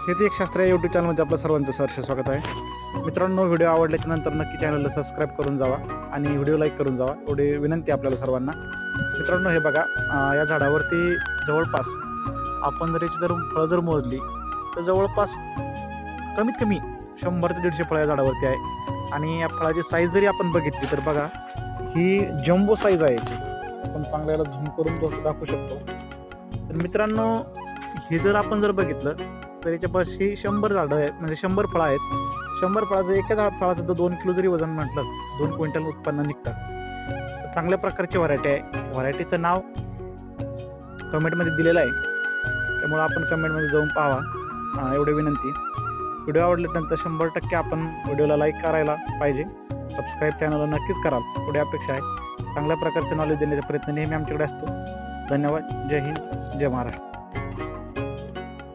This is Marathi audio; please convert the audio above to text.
शेती एक शास्त्र या यूट्यूब चॅनलमध्ये आपलं सर्वांचं सहर्ष स्वागत आहे. मित्रांनो, व्हिडिओ आवडल्याच्या नंतर नक्की चॅनलला सबस्क्राईब करून जावा आणि व्हिडिओ लाईक करून जावा, एवढी विनंती आपल्याला सर्वांना. मित्रांनो, हे बघा, या झाडावरती जवळपास आपण जर याची फळं जर मोजली तर जवळपास कमीत कमी 100 ते 150 फळं या झाडावरती आहे. आणि या फळाची साईज जरी आपण बघितली तर बघा, ही जम्बो साईज आहे याची. आपण चांगल्याला झूम करून दाखवू शकतो. तर मित्रांनो, हे जर आपण बघितलं तर याच्यापाशी 100 झाडं आहेत, म्हणजे 100 फळं आहेत. 100 फळाचं एका फळाचं 2 किलो जरी वजन म्हटलं 2 क्विंटल उत्पन्न निघतं. चांगल्या प्रकारची व्हरायटी आहे. व्हरायटीचं नाव कमेंटमध्ये दिलेलं आहे, त्यामुळं आपण कमेंटमध्ये जाऊन पाहावा, एवढी विनंती. व्हिडिओ आवडल्यानंतर 100% आपण व्हिडिओला लाईक करायला पाहिजे. सबस्क्राईब चॅनलला नक्कीच कराल, एवढी अपेक्षा आहे. चांगल्या प्रकारचे नॉलेज देण्याचा प्रयत्न नेहमी आमच्याकडे असतो. धन्यवाद. जय हिंद, जय महाराष्ट्र.